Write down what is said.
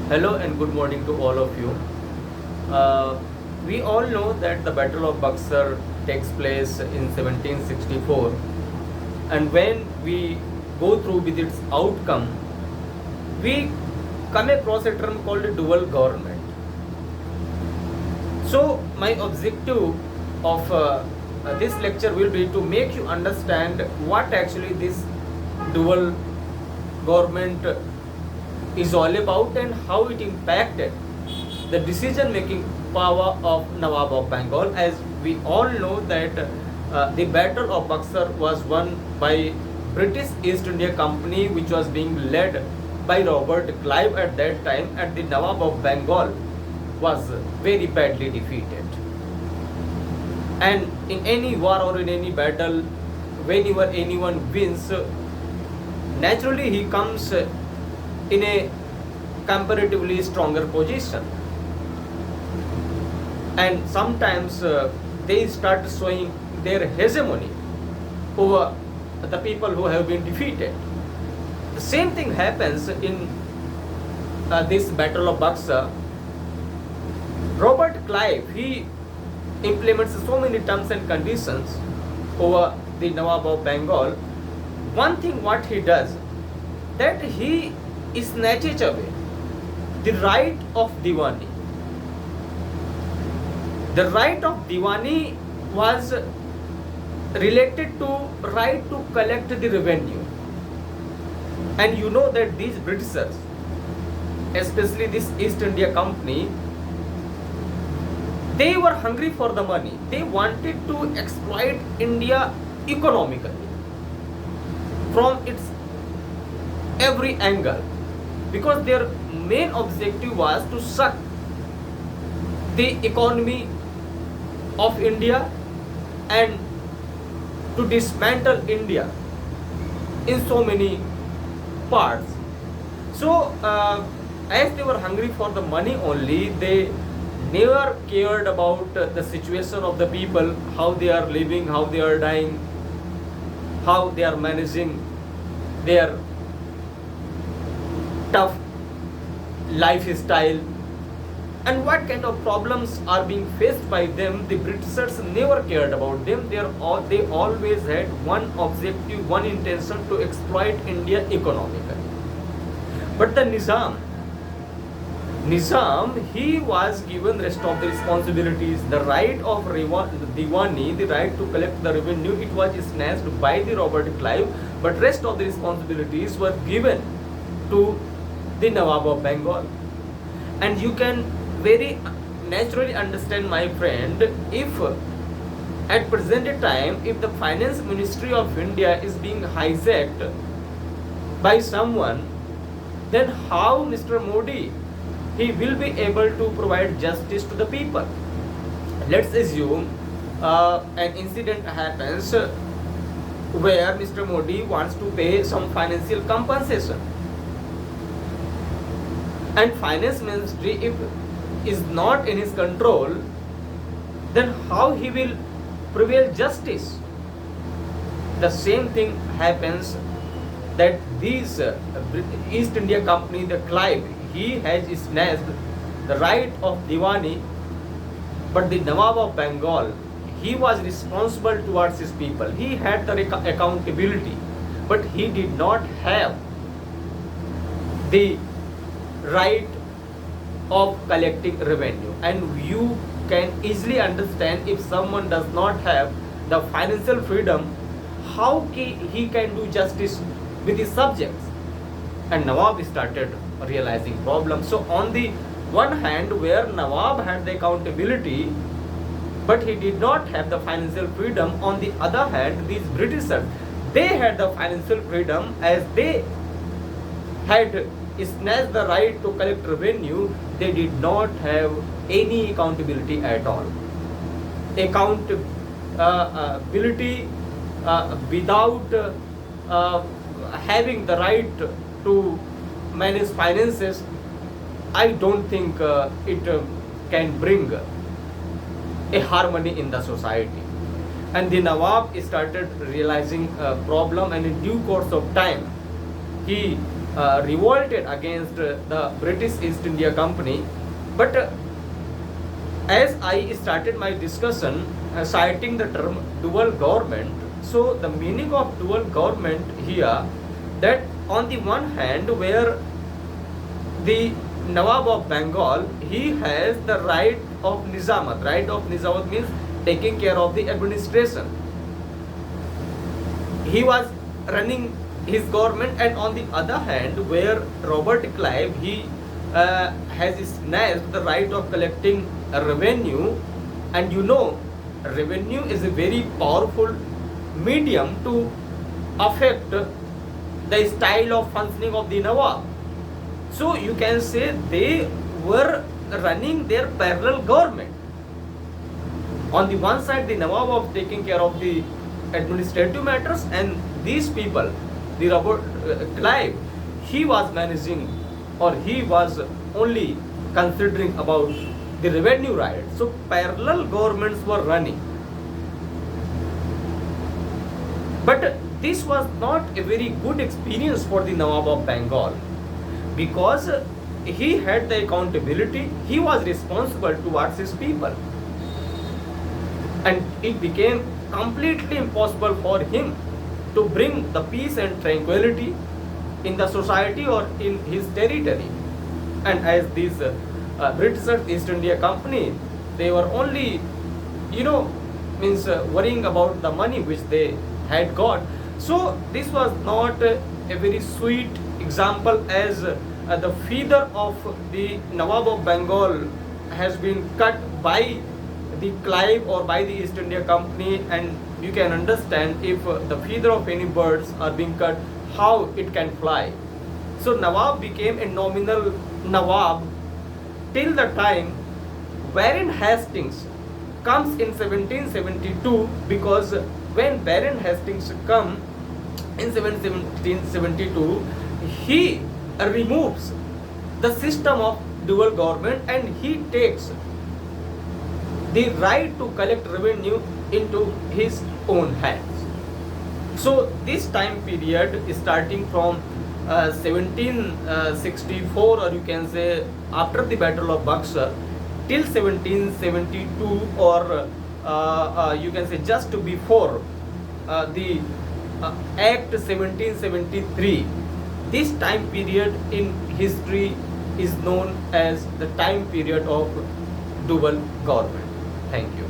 Hello and good morning to all of you. Uh, we all know that the Battle of Buxar takes place in 1764, and when we go through with its outcome, we come across a term called dual government. So, my objective of this lecture will be to make you understand what actually this dual government is all about and how it impacted the decision making power of Nawab of Bengal. As we all know that the Battle of Buxar was won by British East India Company, which was being led by Robert Clive at that time, and the Nawab of Bengal was very badly defeated. And in any war or in any battle, whenever anyone wins, naturally he comes in a comparatively stronger position, and sometimes they start showing their hegemony over the people who have been defeated. The same thing happens in this Battle of Buxar. Robert Clive, he implements so many terms and conditions over the Nawab of Bengal. One thing what he does, that he snatches away the right of Diwani. The right of Diwani was related to right to collect the revenue. And you know that these Britishers, especially this East India Company, they were hungry for the money. They wanted to exploit India economically from its every angle, because their main objective was to suck the economy of India and to dismantle India in so many parts. So, as they were hungry for the money only, they never cared about the situation of the people, how they are living, how they are dying, how they are managing their tough lifestyle, and what kind of problems are being faced by them. The Britishers never cared about them. They always had one objective, one intention, to exploit India economically. But the Nizam, he was given rest of the responsibilities. The right of Diwani, the right to collect the revenue, it was snatched by the Robert Clive, but rest of the responsibilities were given to the Nawab of Bengal. And you can very naturally understand, my friend, if at present time, if the Finance Ministry of India is being hijacked by someone, then how Mr. Modi, he will be able to provide justice to the people? Let's assume an incident happens where Mr. Modi wants to pay some financial compensation, and Finance Ministry, if is not in his control, then how he will prevail justice? The same thing happens, that these East India Company, the Clive, he has snatched the right of Diwani, but the Nawab of Bengal, he was responsible towards his people. He had the accountability, but he did not have the right of collecting revenue. And you can easily understand, if someone does not have the financial freedom, how he can do justice with his subjects. And Nawab started realizing problems. So on the one hand, where Nawab had the accountability, but he did not have the financial freedom, on the other hand, these Britishers, they had the financial freedom, as they had snatched the right to collect revenue. They did not have any accountability at all. Accountability without having the right to manage finances, I don't think it can bring a harmony in the society. And the Nawab started realizing a problem, and in due course of time, he revolted against the British East India Company. But as I started my discussion citing the term dual government, so the meaning of dual government here, that on the one hand, where the Nawab of Bengal, he has the right of Nizamat. Right of Nizamat means taking care of the administration. He was running his government, and on the other hand, where Robert Clive, he has snatched the right of collecting a revenue, and you know, revenue is a very powerful medium to affect the style of functioning of the Nawab. So you can say they were running their parallel government. On the one side, the Nawab was taking care of the administrative matters, and these people, the Robert Clive, he was managing, or he was only considering about the revenue right. So parallel governments were running. But this was not a very good experience for the Nawab of Bengal, because he had the accountability, he was responsible towards his people, and it became completely impossible for him to bring the peace and tranquility in the society or in his territory. And as these British East India Company, they were only, worrying about the money which they had got. So this was not a very sweet example, as the feather of the Nawab of Bengal has been cut by the Clive or by the East India Company, and you can understand, if the feather of any birds are being cut, how it can fly. So Nawab became a nominal Nawab till the time Warren Hastings comes in 1772, because when Warren Hastings come in 1772, he removes the system of dual government, and he takes the right to collect revenue into his own hands. So this time period, starting from 1764, or you can say after the Battle of Buxar, till 1772, or you can say just before the Act 1773, this time period in history is known as the time period of dual government. Thank you.